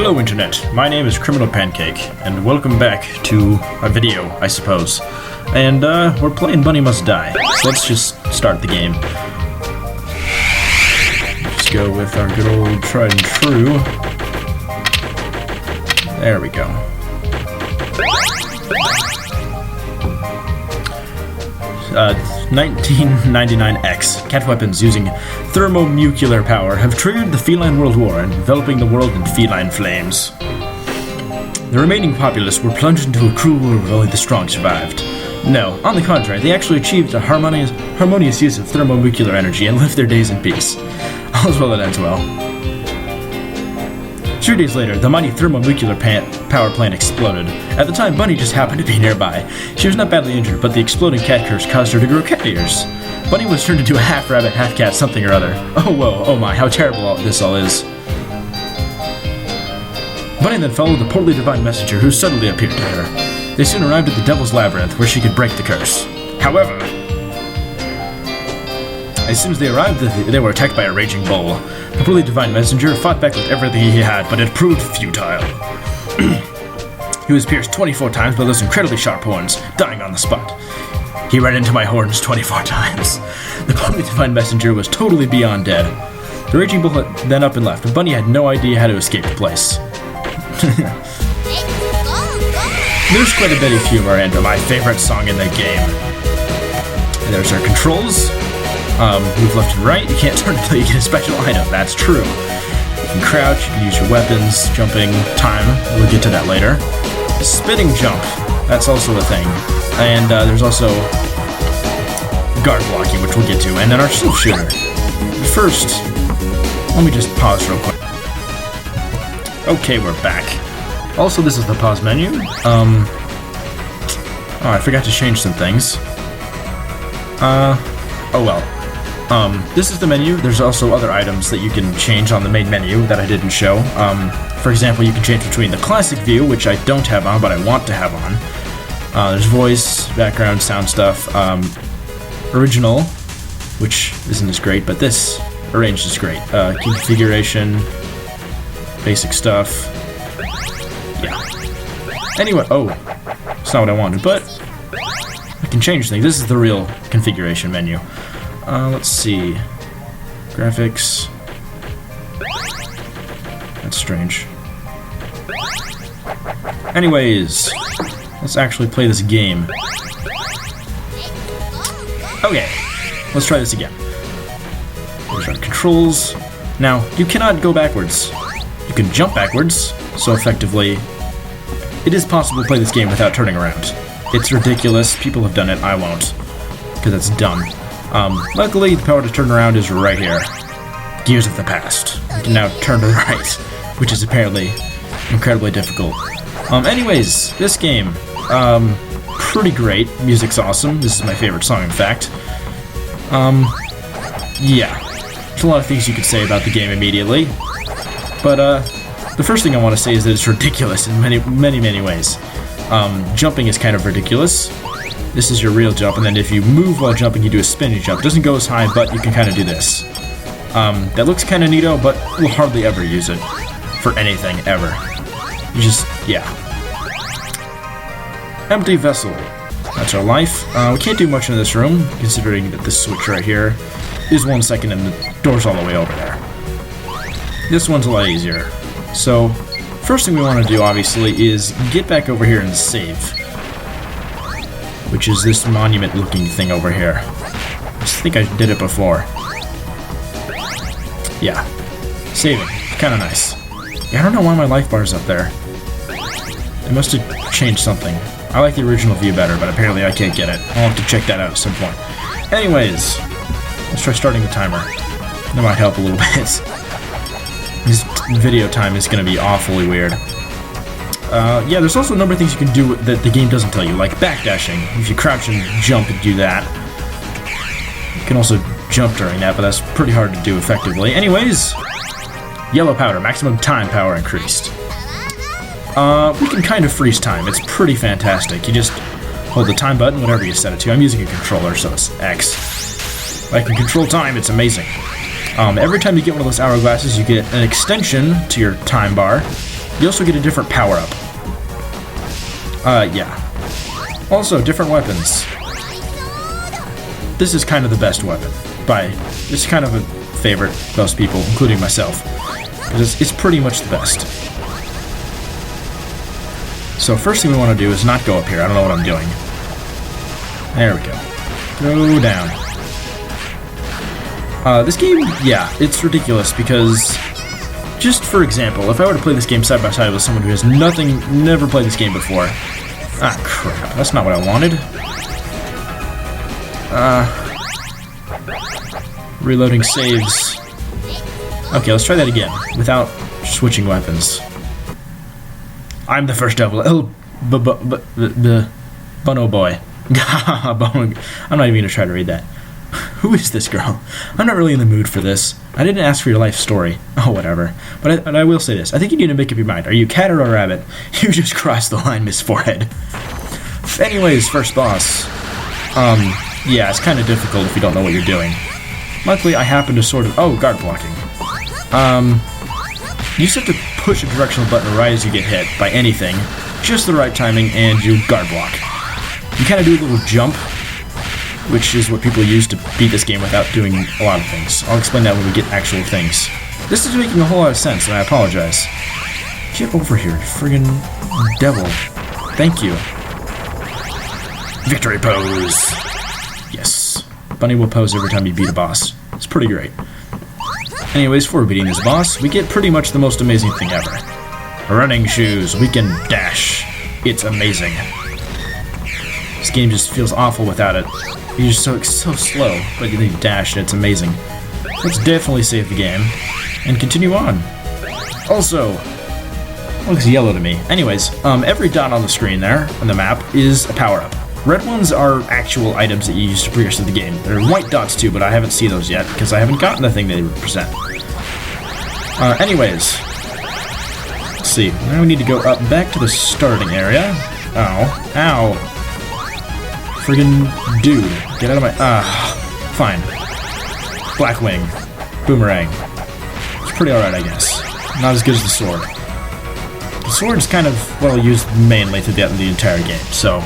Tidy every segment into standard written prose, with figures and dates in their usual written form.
Hello Internet, my name is Criminal Pancake, and welcome back to a video, I suppose. And we're playing Bunny Must Die, so let's just start the game. Let's go with our good old tried and true. There we go. Uh, 1999X. Cat weapons using thermonuclear power have triggered the feline world war and enveloping the world in feline flames. The remaining populace were plunged into a cruel war where only the strong survived. No, on the contrary, they actually achieved a harmonious use of thermonuclear energy and lived their days in peace. All's well that ends well. 3 days later, the mighty thermonuclear power plant exploded. At the time, Bunny just happened to be nearby. She was not badly injured, but the exploding cat curse caused her to grow cat ears. Bunny was turned into a half-rabbit, half-cat something or other. Oh whoa, oh my, how terrible this all is. Bunny then followed the portly divine messenger who suddenly appeared to her. They soon arrived at the Devil's Labyrinth, where she could break the curse. However, as soon as they arrived, they were attacked by a raging bull. The portly divine messenger fought back with everything he had, but it proved futile. He was pierced 24 times by those incredibly sharp horns, dying on the spot. He ran into my horns 24 times. The portly divine messenger was totally beyond dead. The raging bull then up and left, but Bunny had no idea how to escape the place. There's quite a bit of humor into my favorite song in the game. And there's our controls. Move left and right. You can't turn until you get a special item. That's true. You can crouch, you can use your weapons, jumping, time. We'll get to that later. Spitting jump. That's also a thing. And there's also guard blocking, which we'll get to. And then our shield shooter. First, let me just pause real quick. Okay, we're back. Also, this is the pause menu. Oh, I forgot to change some things. Oh well. This is the menu. There's also other items that you can change on the main menu that I didn't show. For example, you can change between the classic view, which I don't have on, but I want to have on. There's voice, background, sound stuff. Original, which isn't as great, but this arranged is great. Configuration, basic stuff. Yeah. Anyway, oh, it's not what I wanted, but I can change things. This is the real configuration menu. Let's see. Graphics. That's strange. Anyways, let's actually play this game. Okay, let's try this again. There's our controls. Now, you cannot go backwards. You can jump backwards, so effectively, it is possible to play this game without turning around. It's ridiculous. People have done it. I won't, because it's dumb. Luckily, the power to turn around is right here. Gears of the past. You can now turn to the right, which is apparently incredibly difficult. Anyways, this game, pretty great. Music's awesome. This is my favorite song, in fact. Yeah. There's a lot of things you could say about the game immediately. But, the first thing I want to say is that it's ridiculous in many ways. Jumping is kind of ridiculous. This is your real jump, and then if you move while jumping, you do a spinning jump. It doesn't go as high, but you can kind of do this. That looks kind of neato, but we'll hardly ever use it for anything, ever. You just, yeah. Empty vessel. That's our life. We can't do much in this room, considering that this switch right here is 1 second and the door's all the way over there. This one's a lot easier. So, first thing we want to do, obviously, is get back over here and save. Which is this monument-looking thing over here. I think I did it before. Yeah. Saving. Kinda nice. Yeah, I don't know why my life bar is up there. They must have changed something. I like the original view better, but apparently I can't get it. I'll have to check that out at some point. Anyways, let's try starting the timer. That might help a little bit. This video time is going to be awfully weird. Yeah, there's also a number of things you can do that the game doesn't tell you, like backdashing. If you crouch and jump and do that. You can also jump during that, but that's pretty hard to do effectively. Anyways, yellow powder, maximum time power increased. We can kind of freeze time. It's pretty fantastic. You just hold the time button, whatever you set it to. I'm using a controller, so it's X. I can control time, it's amazing. Every time you get one of those hourglasses, you get an extension to your time bar, You also get a different power-up. Yeah. Also, different weapons. This is kind of the best weapon. It's kind of a favorite of most people, including myself. Because it's pretty much the best. So first thing we want to do is not go up here. I don't know what I'm doing. There we go. Go down. This game, yeah, it's ridiculous because, just for example, if I were to play this game side by side with someone who has never played this game before. Ah, crap. That's not what I wanted. Reloading saves. Okay, let's try that again, without switching weapons. I'm the first devil. Oh, Bono boy. I'm not even gonna try to read that. Who is this girl? I'm not really in the mood for this. I didn't ask for your life story. Oh, whatever. But I will say this. I think you need to make up your mind. Are you a cat or a rabbit? You just crossed the line, Miss Forehead. Anyways, first boss. Yeah, it's kind of difficult if you don't know what you're doing. Luckily, I happen to sort of... Oh, guard blocking. You just have to push a directional button right as you get hit by anything. Just the right timing, and you guard block. You kind of do a little jump, which is what people use to beat this game without doing a lot of things. I'll explain that when we get actual things. This is making a whole lot of sense, and I apologize. Get over here, friggin' devil. Thank you. Victory pose! Yes. Bunny will pose every time you beat a boss. It's pretty great. Anyways, for beating this boss, we get pretty much the most amazing thing ever. Running shoes. We can dash. It's amazing. This game just feels awful without it. You're just so slow, but you dash and it's amazing. Let's definitely save the game and continue on. Also, looks yellow to me. Anyways, every dot on the screen there on the map is a power-up. Red ones are actual items that you use to progress through the game. There are white dots too, but I haven't seen those yet because I haven't gotten the thing they represent. Anyways, let's see. Now we need to go up back to the starting area. Ow. Ow. Friggin' dude. Get out of my... fine. Black Wing. Boomerang. It's pretty alright, I guess. Not as good as the sword. The sword is kind of, well, used mainly throughout the entire game, so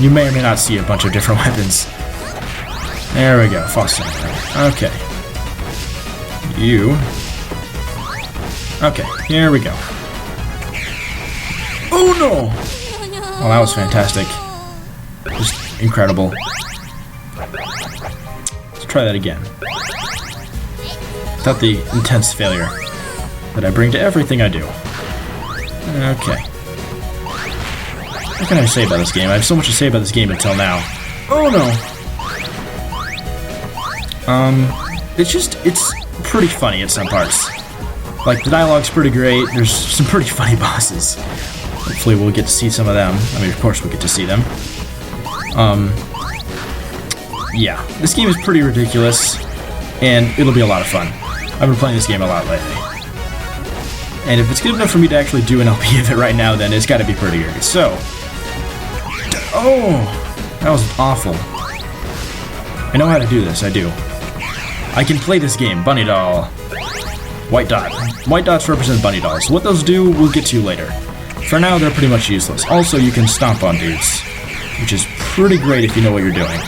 you may or may not see a bunch of different weapons. There we go. Fossil. Okay. You. Okay, here we go. Oh no! Well, that was fantastic. Just incredible. Let's try that again. Without the intense failure that I bring to everything I do. Okay. What can I say about this game? I have so much to say about this game until now. Oh no! It's pretty funny at some parts. Like, the dialogue's pretty great, there's some pretty funny bosses. Hopefully we'll get to see some of them. I mean, of course we'll get to see them. Yeah, this game is pretty ridiculous, and it'll be a lot of fun. I've been playing this game a lot lately. And if it's good enough for me to actually do an LP of it right now, then it's gotta be pretty good. So... Oh! That was awful. I know how to do this, I do. I can play this game, Bunny Doll. White dot. White dots represent bunny dolls. What those do, we'll get to later. For now, they're pretty much useless. Also, you can stomp on dudes, which is pretty great if you know what you're doing.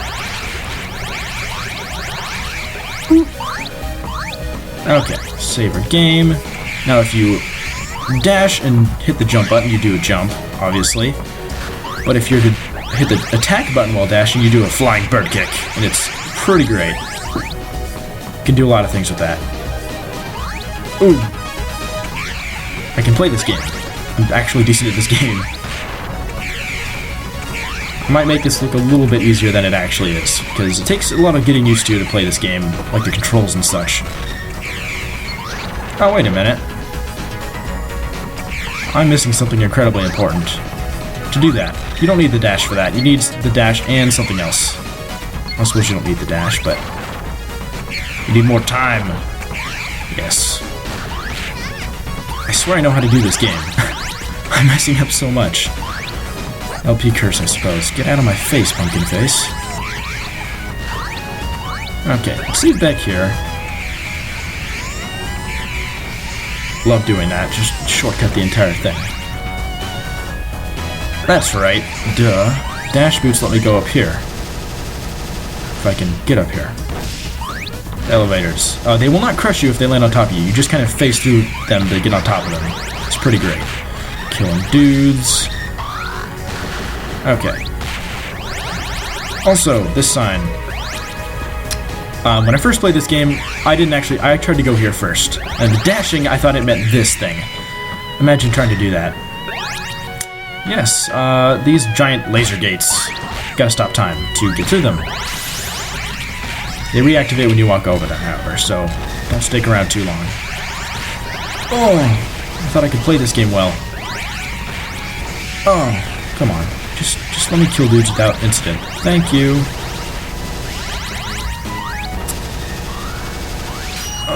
Okay, save our game. Now if you dash and hit the jump button, you do a jump, obviously. But if you're to hit the attack button while dashing, you do a flying bird kick, and it's pretty great. You can do a lot of things with that. Ooh. I can play this game. I'm actually decent at this game. I might make this look a little bit easier than it actually is, because it takes a lot of getting used to play this game, like the controls and such. Oh, wait a minute. I'm missing something incredibly important. To do that, you don't need the dash for that. You need the dash and something else. I suppose you don't need the dash, but you need more time. Yes. I swear I know how to do this game. I'm messing up so much. LP curse, I suppose. Get out of my face, pumpkin face. Okay, let's leave back here. Love doing that. Just shortcut the entire thing. That's right. Duh. Dash boots let me go up here. If I can get up here. Elevators. They will not crush you if they land on top of you. You just kind of face through them to get on top of them. It's pretty great. Killing dudes. Okay. Also, this sign. When I first played this game, I tried to go here first. And the dashing, I thought it meant this thing. Imagine trying to do that. Yes, these giant laser gates. Gotta stop time to get through them. They reactivate when you walk over them, however, so don't stick around too long. Oh, I thought I could play this game well. Oh, come on. Just let me kill dudes without incident. Thank you.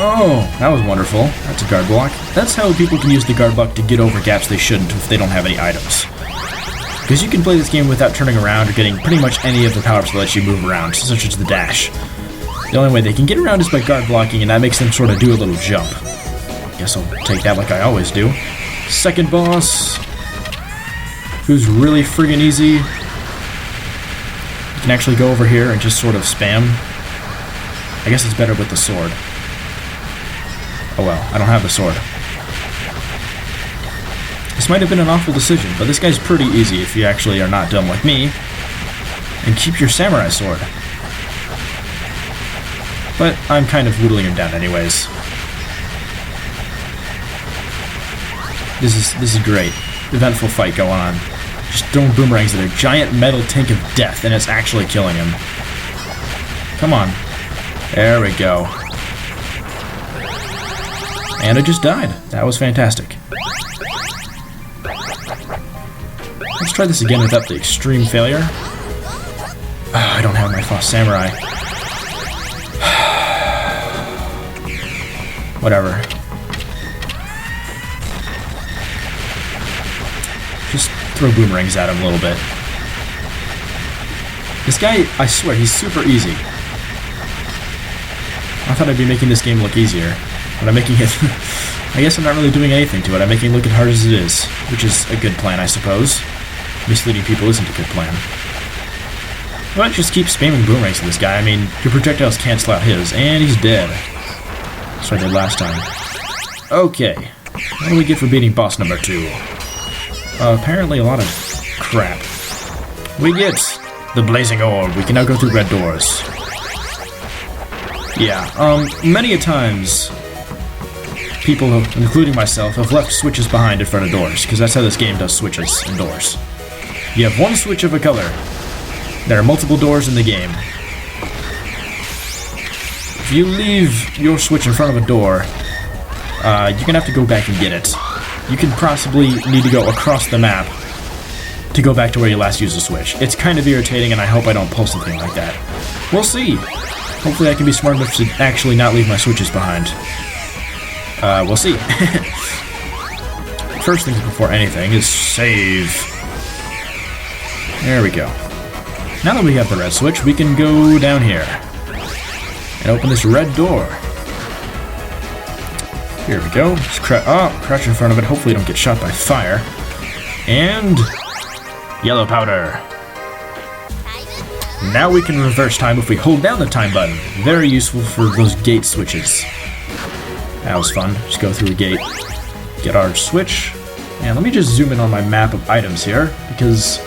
Oh, that was wonderful. That's a guard block. That's how people can use the guard block to get over gaps they shouldn't if they don't have any items. Because you can play this game without turning around or getting pretty much any of the power-ups that let you move around, such as the dash. The only way they can get around is by guard blocking, and that makes them sort of do a little jump. Guess I'll take that like I always do. Second boss, who's really friggin' easy. You can actually go over here and just sort of spam. I guess it's better with the sword. Oh well, I don't have the sword. This might have been an awful decision, but this guy's pretty easy if you actually are not dumb like me. And keep your samurai sword. But I'm kind of whittling him down anyways. This is great. Eventful fight going on. Just throwing boomerangs at a giant metal tank of death, and it's actually killing him. Come on. There we go. And it just died. That was fantastic. Let's try this again without the extreme failure. I don't have my Frost Samurai. Whatever. Just throw boomerangs at him a little bit. This guy, I swear, he's super easy. I thought I'd be making this game look easier, but I'm making it... I guess I'm not really doing anything to it. I'm making it look as hard as it is, which is a good plan, I suppose. Misleading people isn't a good plan. But just keep spamming boomerangs to this guy. I mean, your projectiles cancel out his, and he's dead. That's what I did last time. Okay. What do we get for beating boss number 2? Apparently a lot of crap. We get the blazing orb. We can now go through red doors. Yeah, many a times, people, including myself, have left switches behind in front of doors, because that's how this game does switches and doors. You have one switch of a color. There are multiple doors in the game. If you leave your switch in front of a door, you're gonna have to go back and get it. You can possibly need to go across the map to go back to where you last used the switch. It's kind of irritating, and I hope I don't pull something like that. We'll see. Hopefully I can be smart enough to actually not leave my switches behind. We'll see. First thing before anything is save. There we go. Now that we have the red switch, we can go down here and open this red door. Here we go. Just crouch in front of it. Hopefully don't get shot by fire. And yellow powder. Now we can reverse time if we hold down the time button. Very useful for those gate switches. That was fun. Just go through a gate, get our switch, and let me just zoom in on my map of items here, because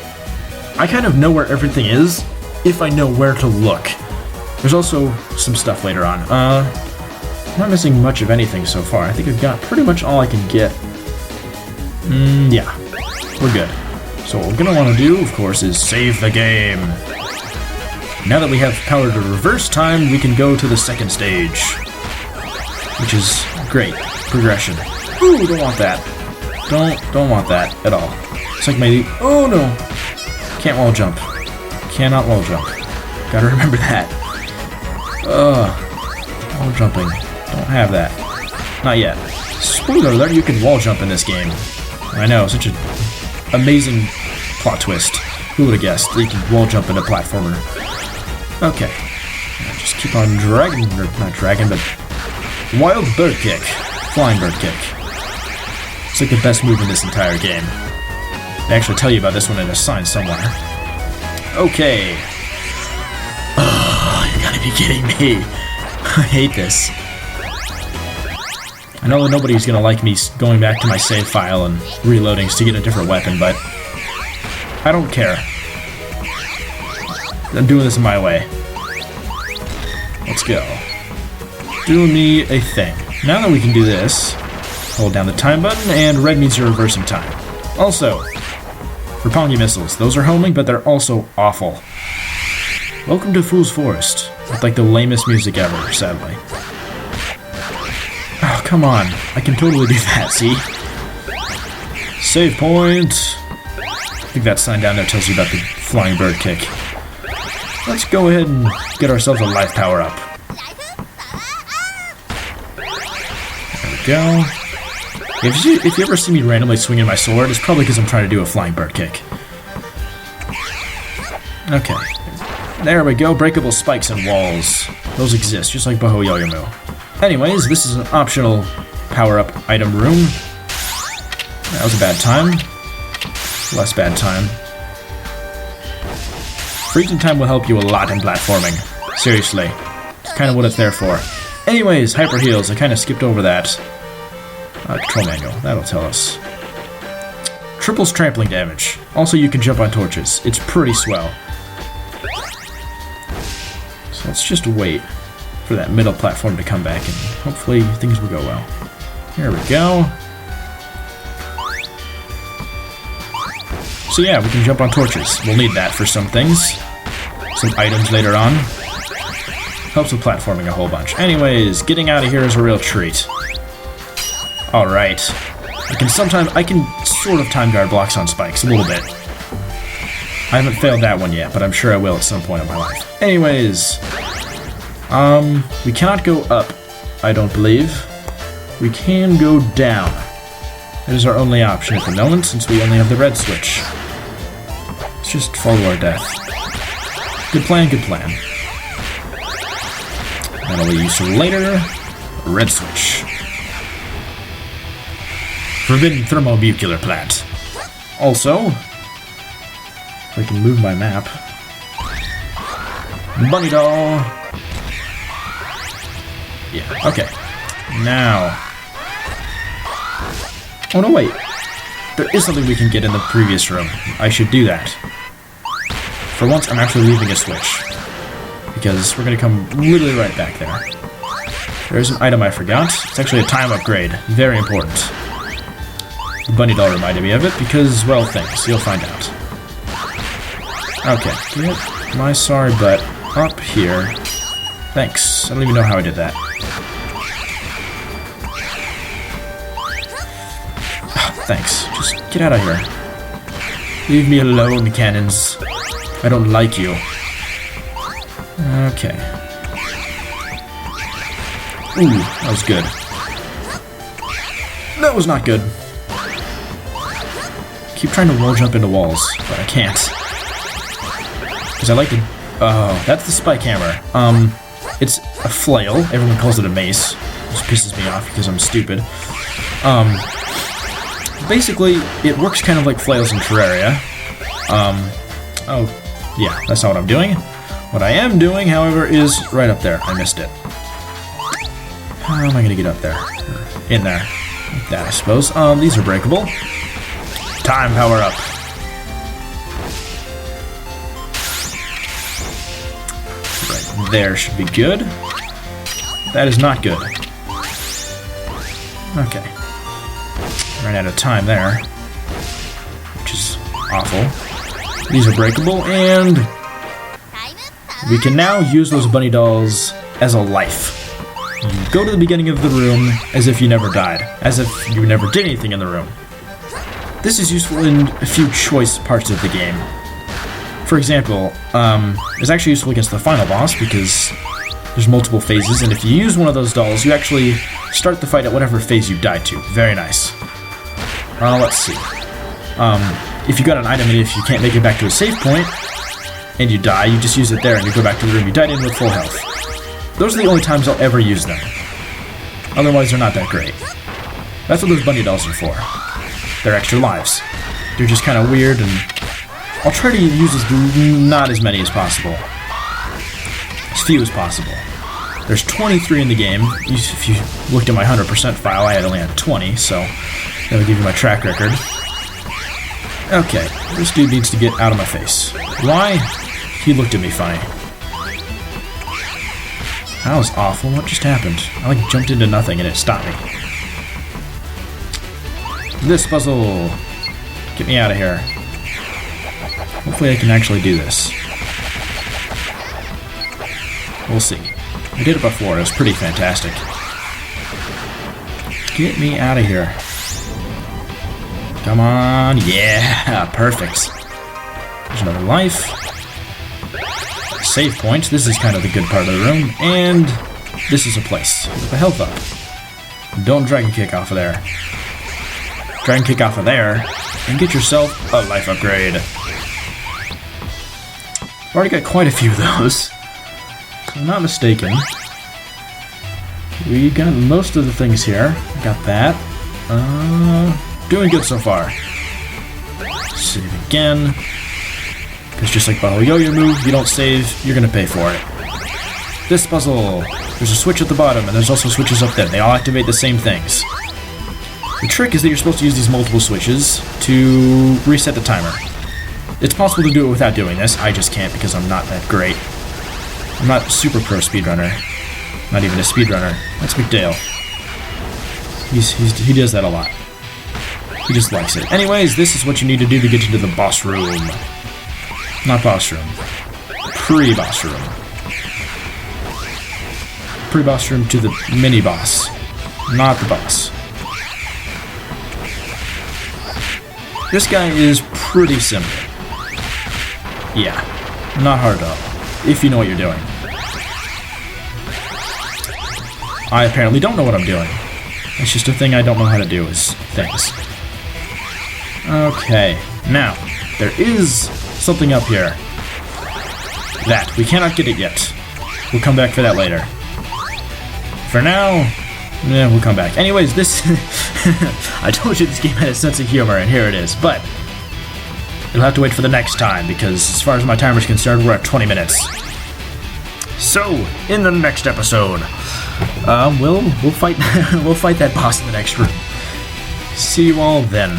I kind of know where everything is if I know where to look. There's also some stuff later on. I'm not missing much of anything so far. I think I've got pretty much all I can get. Yeah, we're good. So what we're gonna want to do, of course, is save the game. Now that we have power to reverse time, we can go to the second stage, which is great progression. Ooh, don't want that. Don't want that at all. It's like my... Oh no! Can't wall jump. Cannot wall jump. Gotta remember that. Wall jumping. Don't have that. Not yet. Spoiler alert, you can wall jump in this game. I know, such an amazing plot twist. Who would have guessed that you can wall jump in a platformer? Okay. Just keep on dragging, or not dragging, but wild bird kick. Flying bird kick. It's like the best move in this entire game. They actually tell you about this one in a sign somewhere. Okay. Oh, you gotta be kidding me. I hate this. I know that nobody's gonna like me going back to my save file and reloading to get a different weapon, but I don't care. I'm doing this in my way. Let's go. Do me a thing. Now that we can do this, hold down the time button, and red means you're reversing time. Also, Roppongi missiles. Those are homing, but they're also awful. Welcome to Fool's Forest. With like the lamest music ever, sadly. Oh, come on. I can totally do that, see? Save point. I think that sign down there tells you about the flying bird kick. Let's go ahead and get ourselves a life power up. There we go. If you ever see me randomly swinging my sword, it's probably because I'm trying to do a flying bird kick. Okay. There we go. Breakable spikes and walls. Those exist, just like Baho Yoyomu. Anyways, this is an optional power-up item room. That was a bad time. Less bad time. Freezing time will help you a lot in platforming. Seriously. It's kind of what it's there for. Anyways, hyper heals. I kind of skipped over that. Control manual. That'll tell us. Triples trampling damage. Also, you can jump on torches. It's pretty swell. So let's just wait for that middle platform to come back, and hopefully things will go well. Here we go. So yeah, we can jump on torches. We'll need that for some things. Some items later on. Helps with platforming a whole bunch. Anyways, getting out of here is a real treat. Alright. I can sort of time guard blocks on spikes, a little bit. I haven't failed that one yet, but I'm sure I will at some point in my life. Anyways. We cannot go up, I don't believe. We can go down. That is our only option at the moment, since we only have the red switch. Let's just follow our death. Good plan, good plan. That'll be used later. Red switch. Forbidden thermonuclear plant. Also, if I can move my map. Bunny doll. Yeah, okay. Now. Oh no, wait. There is something we can get in the previous room. I should do that. For once, I'm actually leaving a switch. Because we're going to come literally right back there. There's an item I forgot. It's actually a time upgrade. Very important. The bunny doll reminded me of it because, well, thanks. You'll find out. Okay. Get my sorry butt up here. Thanks. I don't even know how I did that. Thanks. Just get out of here. Leave me alone, cannons. I don't like you. Okay. Ooh, that was good. That was not good. Keep trying to wall jump into walls, but I can't. Because I like to... Oh, that's the spike hammer. It's a flail. Everyone calls it a mace. Which pisses me off because I'm stupid. Basically, it works kind of like flails in Terraria. Oh, yeah, that's not what I'm doing. What I am doing, however, is right up there. I missed it. How am I gonna get up there? In there. Like that, I suppose. These are breakable. Time power up. Right there should be good. That is not good. Okay. Ran out of time there. Which is awful. These are breakable, and we can now use those bunny dolls as a life. You go to the beginning of the room as if you never died. As if you never did anything in the room. This is useful in a few choice parts of the game. For example, it's actually useful against the final boss because there's multiple phases, and if you use one of those dolls, you actually start the fight at whatever phase you died to. Very nice. Let's see. If you got an item and if you can't make it back to a save point, and you die, you just use it there and you go back to the room you died in with full health. Those are the only times I'll ever use them. Otherwise, they're not that great. That's what those bunny dolls are for. their extra lives. They're just kind of weird, and I'll try to use not as many as possible. As few as possible. There's 23 in the game. If you looked at my 100% file, I only had 20, so that'll give you my track record. Okay, this dude needs to get out of my face. Why? He looked at me funny. That was awful. What just happened? I like jumped into nothing and it stopped me. This puzzle. Get me out of here. Hopefully I can actually do this. We'll see. I did it before. It was pretty fantastic. Get me out of here. Come on. Yeah, perfect. There's another life. Save point. This is kind of the good part of the room. And this is a place with a health up. Don't dragon kick off of there. Dragon kick off of there and get yourself a life upgrade. I've already got quite a few of those. If I'm not mistaken. We got most of the things here. Got that. Doing good so far. Save again. Because just like Bottle Yo-Yo move, you don't save, you're gonna pay for it. This puzzle, there's a switch at the bottom, and there's also switches up there. They all activate the same things. The trick is that you're supposed to use these multiple switches to reset the timer. It's possible to do it without doing this. I just can't because I'm not that great. I'm not super pro speedrunner. Not even a speedrunner. That's McDale. He does that a lot. He just likes it. Anyways, this is what you need to do to get into the boss room. Not boss room. Pre-boss room. Pre-boss room to the mini-boss. Not the boss. This guy is pretty simple. Yeah. Not hard at all. If you know what you're doing. I apparently don't know what I'm doing. It's just a thing I don't know how to do is things. Okay. Now, there is something up here. That. We cannot get it yet. We'll come back for that later. For now, we'll come back. Anyways, this... I told you this game had a sense of humor, and here it is. But you'll have to wait for the next time, because as far as my timer's concerned, we're at 20 minutes. So, in the next episode, we'll fight we'll fight that boss in the next room. See you all then.